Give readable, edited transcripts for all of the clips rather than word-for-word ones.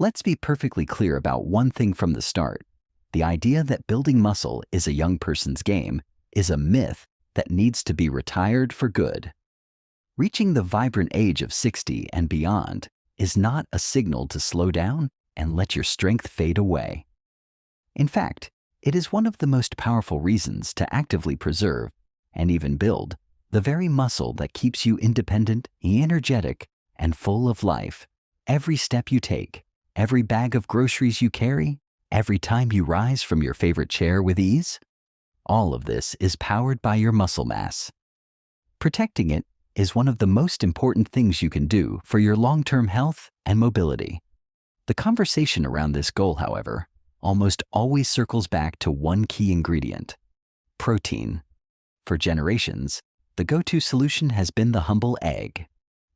Let's be perfectly clear about one thing from the start. The idea that building muscle is a young person's game is a myth that needs to be retired for good. Reaching the vibrant age of 60 and beyond is not a signal to slow down and let your strength fade away. In fact, it is one of the most powerful reasons to actively preserve and even build the very muscle that keeps you independent, energetic, and full of life. Every step you take, every bag of groceries you carry, every time you rise from your favorite chair with ease, all of this is powered by your muscle mass. Protecting it is one of the most important things you can do for your long-term health and mobility. The conversation around this goal, however, almost always circles back to one key ingredient: protein. For generations, the go-to solution has been the humble egg.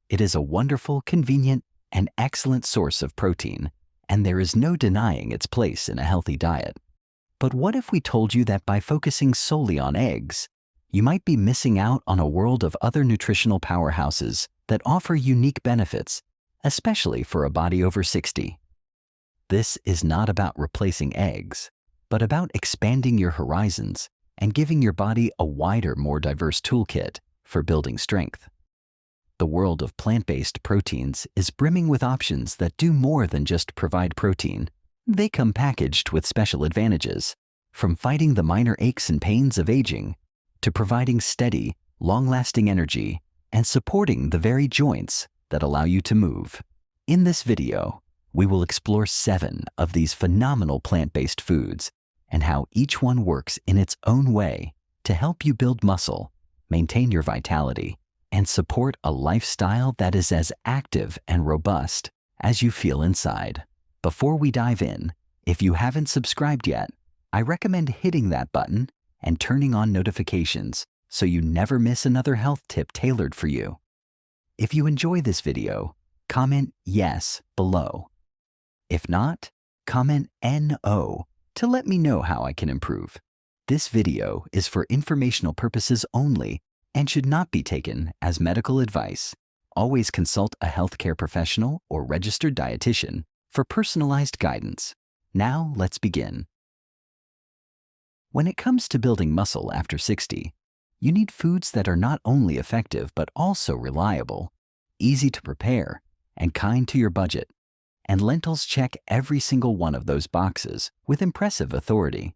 It is a wonderful, convenient, and excellent source of protein, and there is no denying its place in a healthy diet. But what if we told you that by focusing solely on eggs, you might be missing out on a world of other nutritional powerhouses that offer unique benefits, especially for a body over 60? This is not about replacing eggs, but about expanding your horizons and giving your body a wider, more diverse toolkit for building strength. The world of plant-based proteins is brimming with options that do more than just provide protein. They come packaged with special advantages, from fighting the minor aches and pains of aging to providing steady, long-lasting energy and supporting the very joints that allow you to move. In this video, we will explore 7 of these phenomenal plant-based foods and how each one works in its own way to help you build muscle, maintain your vitality, and support a lifestyle that is as active and robust as you feel inside. Before we dive in, if you haven't subscribed yet, I recommend hitting that button and turning on notifications so you never miss another health tip tailored for you. If you enjoy this video, comment yes below. If not, comment NO to let me know how I can improve. This video is for informational purposes only and should not be taken as medical advice. Always consult a healthcare professional or registered dietitian for personalized guidance. Now let's begin. When it comes to building muscle after 60, you need foods that are not only effective but also reliable, easy to prepare, and kind to your budget. And lentils check every single one of those boxes with impressive authority.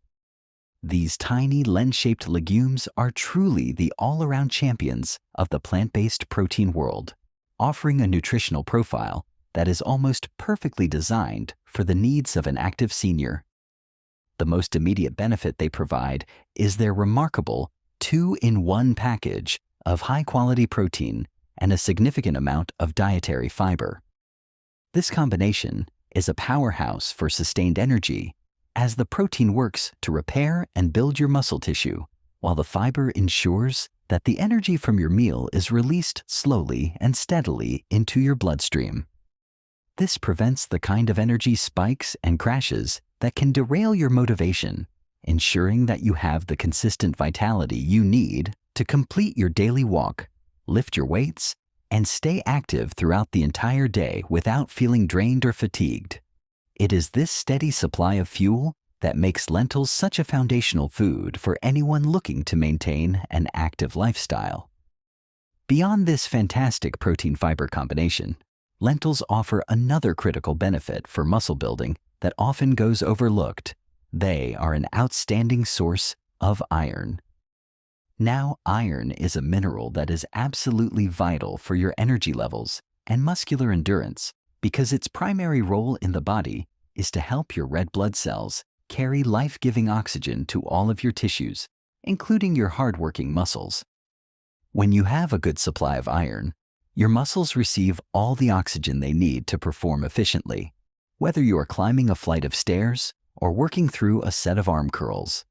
These tiny lens-shaped legumes are truly the all-around champions of the plant-based protein world, offering a nutritional profile that is almost perfectly designed for the needs of an active senior. The most immediate benefit they provide is their remarkable 2-in-1 package of high-quality protein and a significant amount of dietary fiber. This combination is a powerhouse for sustained energy, as the protein works to repair and build your muscle tissue, while the fiber ensures that the energy from your meal is released slowly and steadily into your bloodstream. This prevents the kind of energy spikes and crashes that can derail your motivation, ensuring that you have the consistent vitality you need to complete your daily walk, lift your weights, and stay active throughout the entire day without feeling drained or fatigued. It is this steady supply of fuel that makes lentils such a foundational food for anyone looking to maintain an active lifestyle. Beyond this fantastic protein-fiber combination, lentils offer another critical benefit for muscle building that often goes overlooked. They are an outstanding source of iron. Now, iron is a mineral that is absolutely vital for your energy levels and muscular endurance because its primary role in the body is to help your red blood cells carry life-giving oxygen to all of your tissues, including your hard-working muscles. When you have a good supply of iron, your muscles receive all the oxygen they need to perform efficiently, whether you are climbing a flight of stairs or working through a set of arm curls.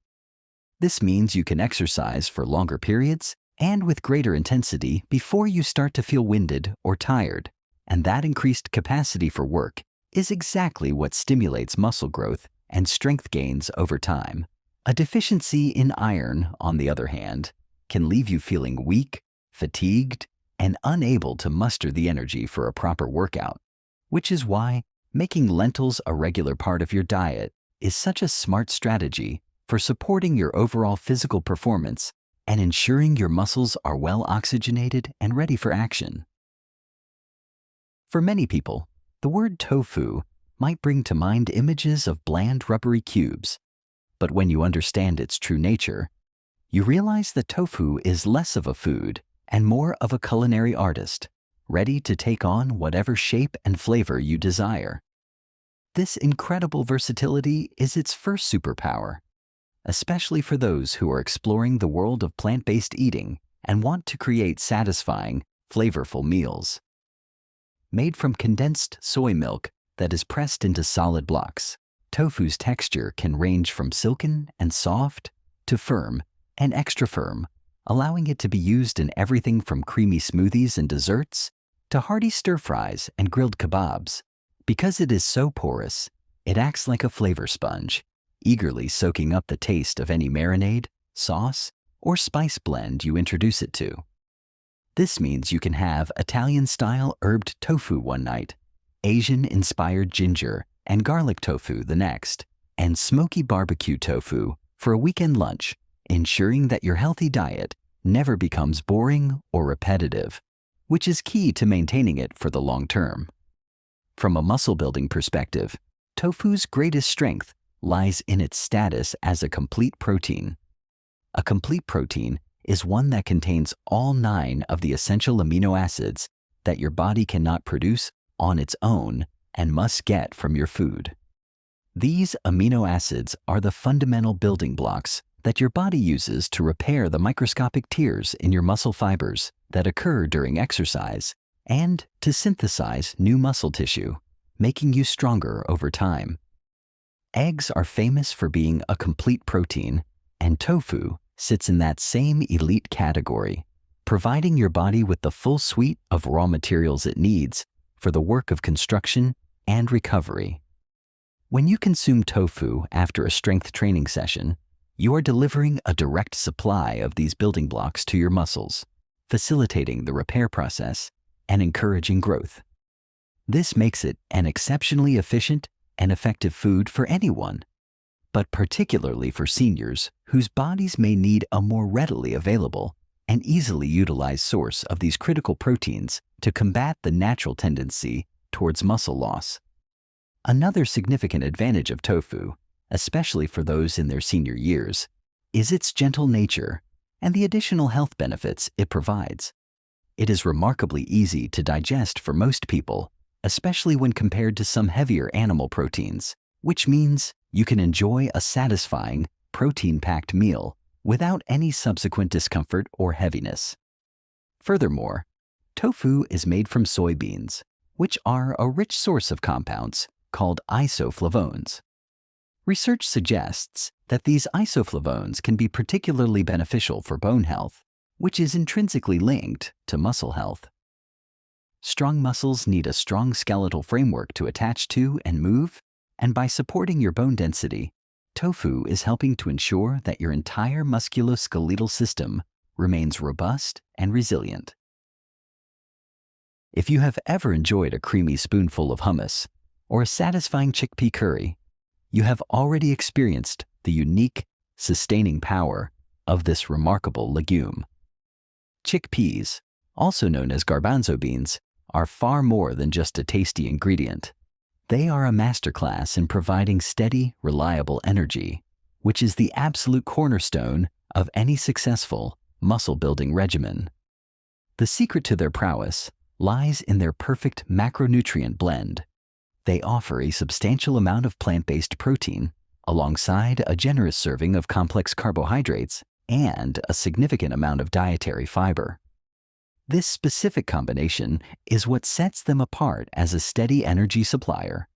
This means you can exercise for longer periods and with greater intensity before you start to feel winded or tired, and that increased capacity for work is exactly what stimulates muscle growth and strength gains over time. A deficiency in iron, on the other hand, can leave you feeling weak, fatigued, and unable to muster the energy for a proper workout, which is why Making lentils a regular part of your diet is such a smart strategy for supporting your overall physical performance and ensuring your muscles are well oxygenated and ready for action. For many people, the word tofu might bring to mind images of bland, rubbery cubes. But when you understand its true nature, you realize that tofu is less of a food and more of a culinary artist, ready to take on whatever shape and flavor you desire. This incredible versatility is its first superpower, especially for those who are exploring the world of plant-based eating and want to create satisfying, flavorful meals. Made from condensed soy milk that is pressed into solid blocks, tofu's texture can range from silken and soft to firm and extra firm, allowing it to be used in everything from creamy smoothies and desserts to hearty stir-fries and grilled kebabs. Because it is so porous, it acts like a flavor sponge, eagerly soaking up the taste of any marinade, sauce, or spice blend you introduce it to. This means you can have Italian-style herbed tofu one night, Asian-inspired ginger and garlic tofu the next, and smoky barbecue tofu for a weekend lunch, ensuring that your healthy diet never becomes boring or repetitive, which is key to maintaining it for the long term. From a muscle-building perspective, tofu's greatest strength lies in its status as a complete protein. A complete protein is one that contains all 9 of the essential amino acids that your body cannot produce on its own and must get from your food. These amino acids are the fundamental building blocks that your body uses to repair the microscopic tears in your muscle fibers that occur during exercise and to synthesize new muscle tissue, making you stronger over time. Eggs are famous for being a complete protein, and tofu sits in that same elite category, providing your body with the full suite of raw materials it needs for the work of construction and recovery. When you consume tofu after a strength training session, you are delivering a direct supply of these building blocks to your muscles, facilitating the repair process and encouraging growth. This makes it an exceptionally efficient and effective food for anyone, but particularly for seniors whose bodies may need a more readily available and easily utilized source of these critical proteins to combat the natural tendency towards muscle loss. Another significant advantage of tofu, especially for those in their senior years, is its gentle nature and the additional health benefits it provides. It is remarkably easy to digest for most people, especially when compared to some heavier animal proteins, which means you can enjoy a satisfying, protein-packed meal without any subsequent discomfort or heaviness. Furthermore, tofu is made from soybeans, which are a rich source of compounds called isoflavones. Research suggests that these isoflavones can be particularly beneficial for bone health, which is intrinsically linked to muscle health. Strong muscles need a strong skeletal framework to attach to and move, and by supporting your bone density, tofu is helping to ensure that your entire musculoskeletal system remains robust and resilient. If you have ever enjoyed a creamy spoonful of hummus or a satisfying chickpea curry, you have already experienced the unique, sustaining power of this remarkable legume. Chickpeas, also known as garbanzo beans, are far more than just a tasty ingredient. They are a masterclass in providing steady, reliable energy, which is the absolute cornerstone of any successful muscle-building regimen. The secret to their prowess lies in their perfect macronutrient blend. They offer a substantial amount of plant-based protein, alongside a generous serving of complex carbohydrates and a significant amount of dietary fiber. This specific combination is what sets them apart as a steady energy supplier.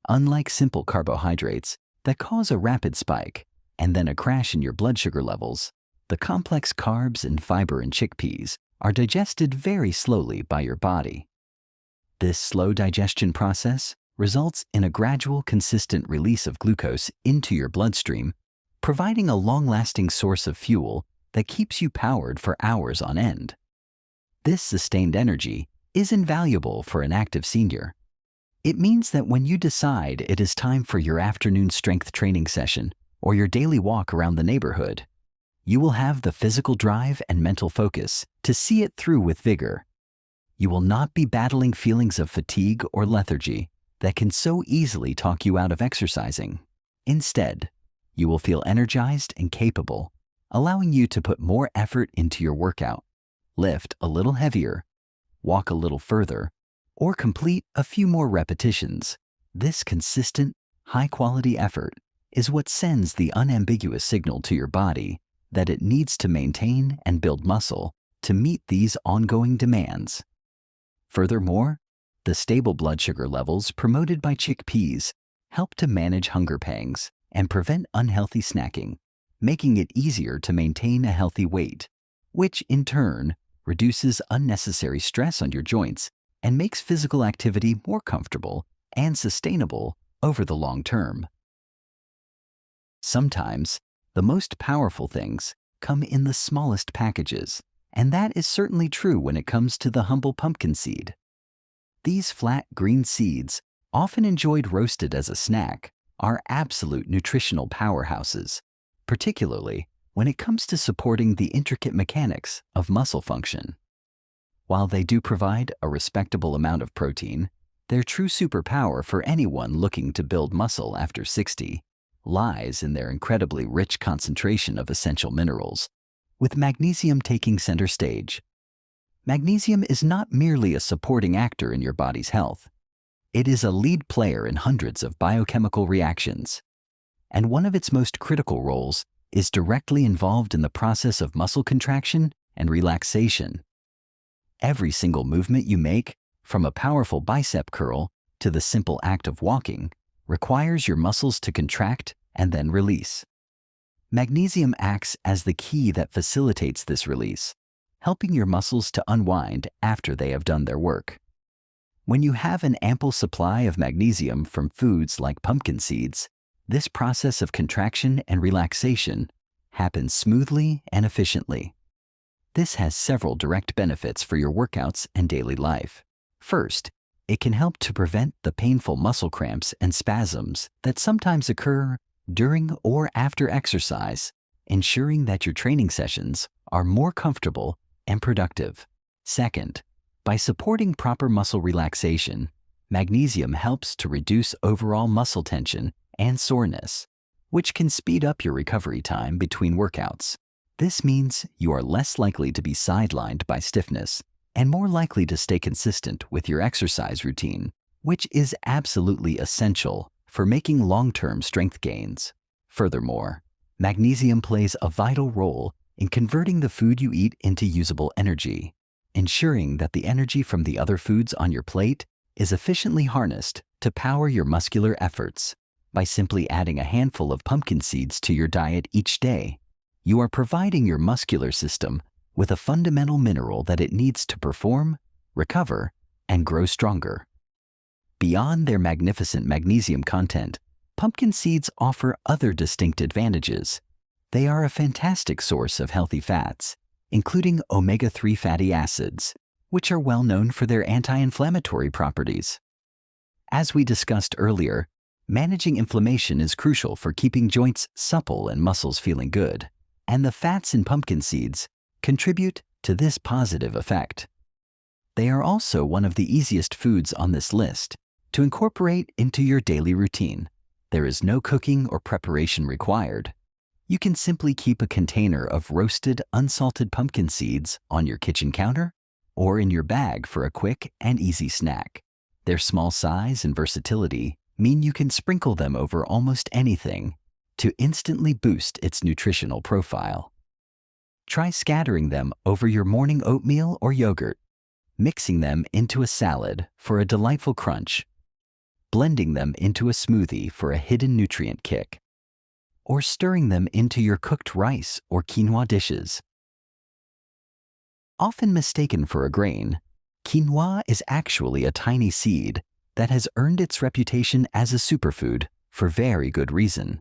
Unlike simple carbohydrates that cause a rapid spike and then a crash in your blood sugar levels, the complex carbs and fiber in chickpeas are digested very slowly by your body. This slow digestion process results in a gradual, consistent release of glucose into your bloodstream, providing a long-lasting source of fuel that keeps you powered for hours on end. This sustained energy is invaluable for an active senior. It means that when you decide it is time for your afternoon strength training session or your daily walk around the neighborhood, you will have the physical drive and mental focus to see it through with vigor. You will not be battling feelings of fatigue or lethargy that can so easily talk you out of exercising. Instead, you will feel energized and capable, allowing you to put more effort into your workout, lift a little heavier, walk a little further, or complete a few more repetitions. This consistent, high-quality effort is what sends the unambiguous signal to your body that it needs to maintain and build muscle to meet these ongoing demands. Furthermore, the stable blood sugar levels promoted by chickpeas help to manage hunger pangs and prevent unhealthy snacking, making it easier to maintain a healthy weight, which in turn reduces unnecessary stress on your joints and makes physical activity more comfortable and sustainable over the long term. Sometimes, the most powerful things come in the smallest packages, and that is certainly true when it comes to the humble pumpkin seed. These flat green seeds, often enjoyed roasted as a snack, are absolute nutritional powerhouses, particularly when it comes to supporting the intricate mechanics of muscle function. While they do provide a respectable amount of protein, their true superpower for anyone looking to build muscle after 60 lies in their incredibly rich concentration of essential minerals, with magnesium taking center stage. Magnesium is not merely a supporting actor in your body's health. It is a lead player in hundreds of biochemical reactions, and one of its most critical roles is directly involved in the process of muscle contraction and relaxation. Every single movement you make, from a powerful bicep curl to the simple act of walking, requires your muscles to contract and then release. Magnesium acts as the key that facilitates this release, helping your muscles to unwind after they have done their work. When you have an ample supply of magnesium from foods like pumpkin seeds, this process of contraction and relaxation happens smoothly and efficiently. This has several direct benefits for your workouts and daily life. First, it can help to prevent the painful muscle cramps and spasms that sometimes occur during or after exercise, ensuring that your training sessions are more comfortable and productive. Second, by supporting proper muscle relaxation, magnesium helps to reduce overall muscle tension and soreness, which can speed up your recovery time between workouts. This means you are less likely to be sidelined by stiffness and more likely to stay consistent with your exercise routine, which is absolutely essential for making long-term strength gains. Furthermore, magnesium plays a vital role in converting the food you eat into usable energy, ensuring that the energy from the other foods on your plate is efficiently harnessed to power your muscular efforts. By simply adding a handful of pumpkin seeds to your diet each day, you are providing your muscular system with a fundamental mineral that it needs to perform, recover, and grow stronger. Beyond their magnificent magnesium content, pumpkin seeds offer other distinct advantages. They are a fantastic source of healthy fats, including omega-3 fatty acids, which are well known for their anti-inflammatory properties. As we discussed earlier, managing inflammation is crucial for keeping joints supple and muscles feeling good, and the fats in pumpkin seeds contribute to this positive effect. They are also one of the easiest foods on this list to incorporate into your daily routine. There is no cooking or preparation required. You can simply keep a container of roasted, unsalted pumpkin seeds on your kitchen counter or in your bag for a quick and easy snack. Their small size and versatility mean you can sprinkle them over almost anything to instantly boost its nutritional profile. Try scattering them over your morning oatmeal or yogurt, mixing them into a salad for a delightful crunch, blending them into a smoothie for a hidden nutrient kick, or stirring them into your cooked rice or quinoa dishes. Often mistaken for a grain, quinoa is actually a tiny seed that has earned its reputation as a superfood for very good reason.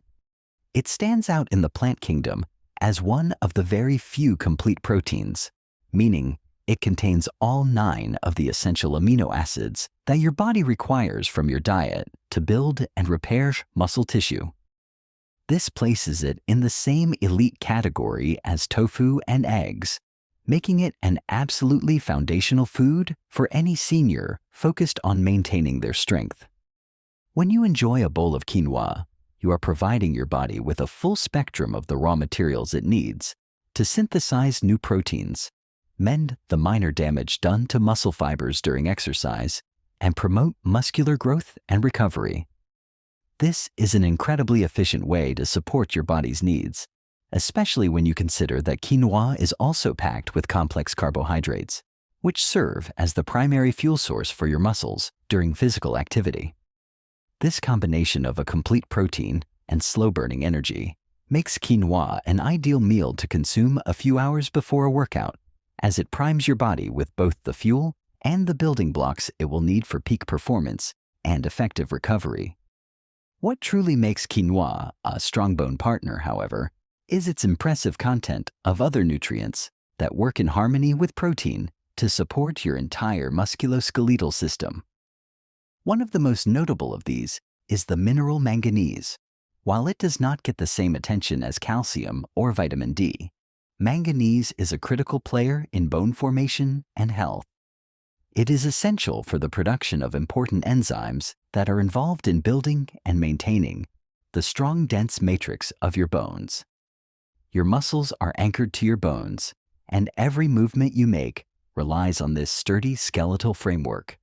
It stands out in the plant kingdom as one of the very few complete proteins, meaning It contains all 9 of the essential amino acids that your body requires from your diet to build and repair muscle tissue. This places it in the same elite category as tofu and eggs, making it an absolutely foundational food for any senior focused on maintaining their strength. When you enjoy a bowl of quinoa, you are providing your body with a full spectrum of the raw materials it needs to synthesize new proteins, mend the minor damage done to muscle fibers during exercise, and promote muscular growth and recovery. This is an incredibly efficient way to support your body's needs, especially when you consider that quinoa is also packed with complex carbohydrates, which serve as the primary fuel source for your muscles during physical activity. This combination of a complete protein and slow-burning energy makes quinoa an ideal meal to consume a few hours before a workout, as it primes your body with both the fuel and the building blocks it will need for peak performance and effective recovery. What truly makes quinoa a strong bone partner, however, is its impressive content of other nutrients that work in harmony with protein to support your entire musculoskeletal system. One of the most notable of these is the mineral manganese. While it does not get the same attention as calcium or vitamin D, manganese is a critical player in bone formation and health. It is essential for the production of important enzymes that are involved in building and maintaining the strong, dense matrix of your bones. Your muscles are anchored to your bones, and every movement you make relies on this sturdy skeletal framework.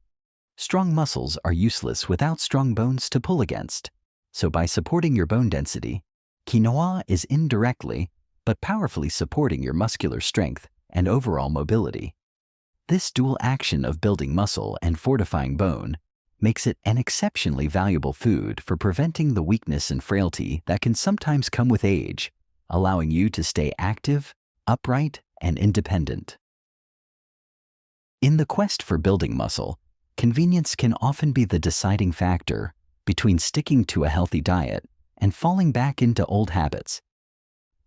Strong muscles are useless without strong bones to pull against, so by supporting your bone density, quinoa is indirectly but powerfully supporting your muscular strength and overall mobility. This dual action of building muscle and fortifying bone makes it an exceptionally valuable food for preventing the weakness and frailty that can sometimes come with age, allowing you to stay active, upright, and independent. In the quest for building muscle, convenience can often be the deciding factor between sticking to a healthy diet and falling back into old habits.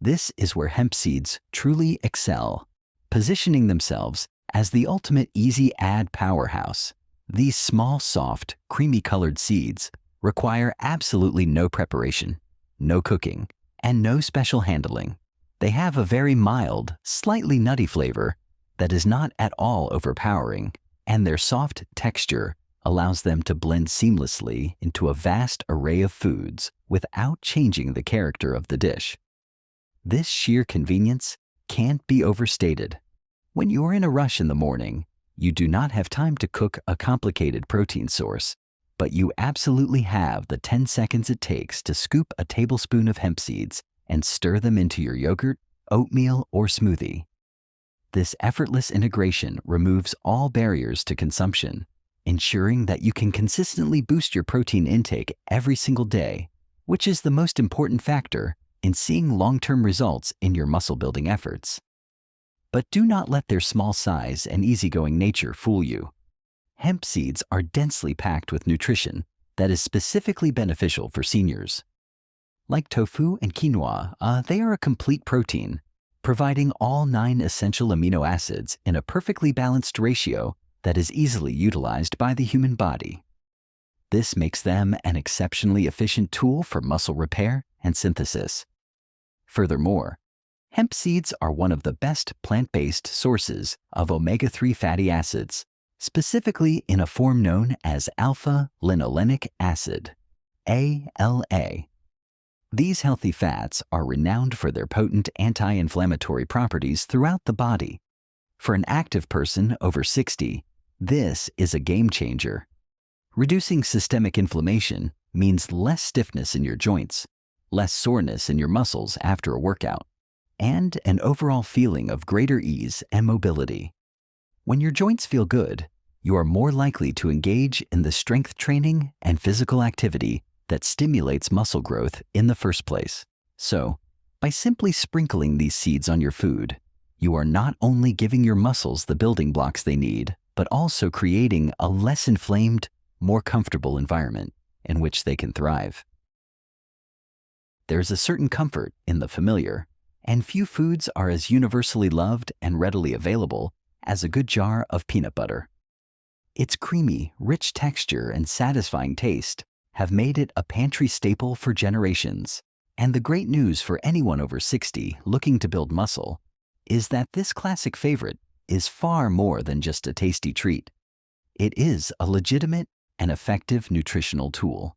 This is where hemp seeds truly excel, positioning themselves as the ultimate easy-add powerhouse. These small, soft, creamy-colored seeds require absolutely no preparation, no cooking, and no special handling. They have a very mild, slightly nutty flavor that is not at all overpowering, and their soft texture allows them to blend seamlessly into a vast array of foods without changing the character of the dish. This sheer convenience can't be overstated. When you're in a rush in the morning, you do not have time to cook a complicated protein source, but you absolutely have the 10 seconds it takes to scoop a tablespoon of hemp seeds and stir them into your yogurt, oatmeal, or smoothie. This effortless integration removes all barriers to consumption, ensuring that you can consistently boost your protein intake every single day, which is the most important factor in seeing long-term results in your muscle-building efforts. But do not let their small size and easygoing nature fool you. Hemp seeds are densely packed with nutrition that is specifically beneficial for seniors. Like tofu and quinoa, they are a complete protein, providing all 9 essential amino acids in a perfectly balanced ratio that is easily utilized by the human body. This makes them an exceptionally efficient tool for muscle repair and synthesis. Furthermore, hemp seeds are one of the best plant-based sources of omega-3 fatty acids, specifically in a form known as alpha-linolenic acid, ALA. These healthy fats are renowned for their potent anti-inflammatory properties throughout the body. For an active person over 60, this is a game changer. Reducing systemic inflammation means less stiffness in your joints, less soreness in your muscles after a workout, and an overall feeling of greater ease and mobility. When your joints feel good, you are more likely to engage in the strength training and physical activity that stimulates muscle growth in the first place. So, by simply sprinkling these seeds on your food, you are not only giving your muscles the building blocks they need, but also creating a less inflamed, more comfortable environment in which they can thrive. There's a certain comfort in the familiar, and few foods are as universally loved and readily available as a good jar of peanut butter. Its creamy, rich texture and satisfying taste have made it a pantry staple for generations. And the great news for anyone over 60 looking to build muscle is that this classic favorite is far more than just a tasty treat. It is a legitimate and effective nutritional tool.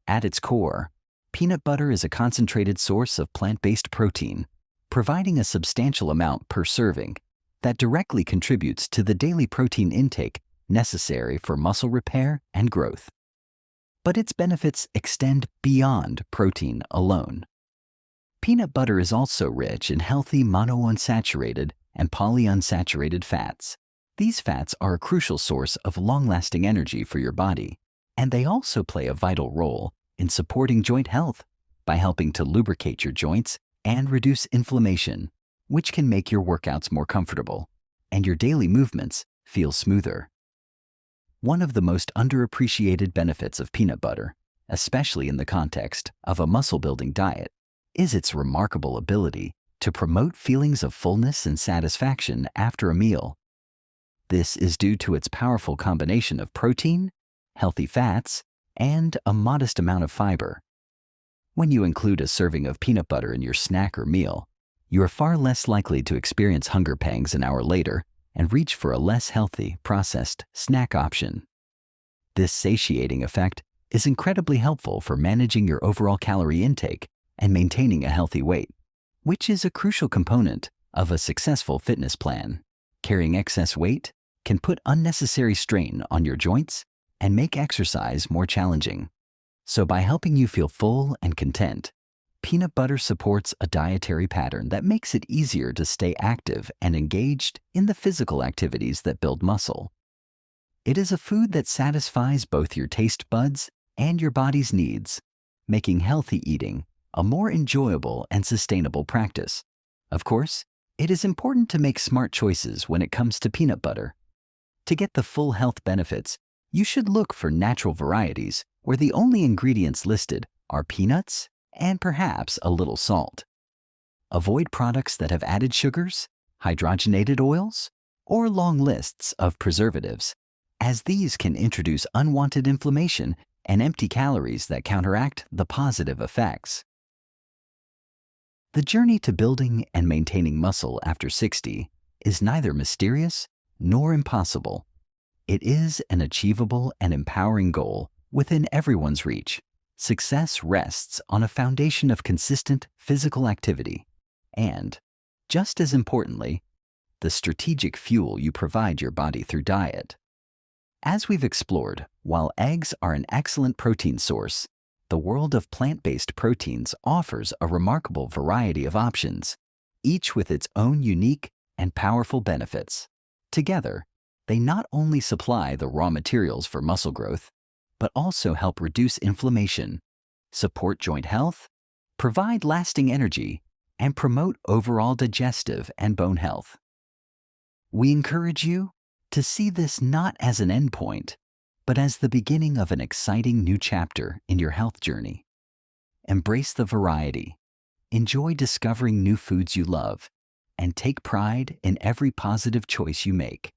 At its core, peanut butter is a concentrated source of plant-based protein, providing a substantial amount per serving that directly contributes to the daily protein intake necessary for muscle repair and growth. But its benefits extend beyond protein alone. Peanut butter is also rich in healthy monounsaturated and polyunsaturated fats. These fats are a crucial source of long-lasting energy for your body, and they also play a vital role in supporting joint health by helping to lubricate your joints and reduce inflammation, which can make your workouts more comfortable and your daily movements feel smoother. One of the most underappreciated benefits of peanut butter, especially in the context of a muscle-building diet, is its remarkable ability to promote feelings of fullness and satisfaction after a meal. This is due to its powerful combination of protein, healthy fats, and a modest amount of fiber. When you include a serving of peanut butter in your snack or meal, you are far less likely to experience hunger pangs an hour later and reach for a less healthy, processed snack option. This satiating effect is incredibly helpful for managing your overall calorie intake and maintaining a healthy weight, which is a crucial component of a successful fitness plan. Carrying excess weight can put unnecessary strain on your joints and make exercise more challenging. So by helping you feel full and content, peanut butter supports a dietary pattern that makes it easier to stay active and engaged in the physical activities that build muscle. It is a food that satisfies both your taste buds and your body's needs, making healthy eating a more enjoyable and sustainable practice. Of course, it is important to make smart choices when it comes to peanut butter. To get the full health benefits, you should look for natural varieties where the only ingredients listed are peanuts and perhaps a little salt. Avoid products that have added sugars, hydrogenated oils, or long lists of preservatives, as these can introduce unwanted inflammation and empty calories that counteract the positive effects. The journey to building and maintaining muscle after 60 is neither mysterious nor impossible. It is an achievable and empowering goal within everyone's reach. Success rests on a foundation of consistent physical activity and, just as importantly, the strategic fuel you provide your body through diet. As we've explored, while eggs are an excellent protein source, the world of plant-based proteins offers a remarkable variety of options, each with its own unique and powerful benefits. Together, they not only supply the raw materials for muscle growth, but also help reduce inflammation, support joint health, provide lasting energy, and promote overall digestive and bone health. We encourage you to see this not as an endpoint, but as the beginning of an exciting new chapter in your health journey. Embrace the variety, enjoy discovering new foods you love, and take pride in every positive choice you make.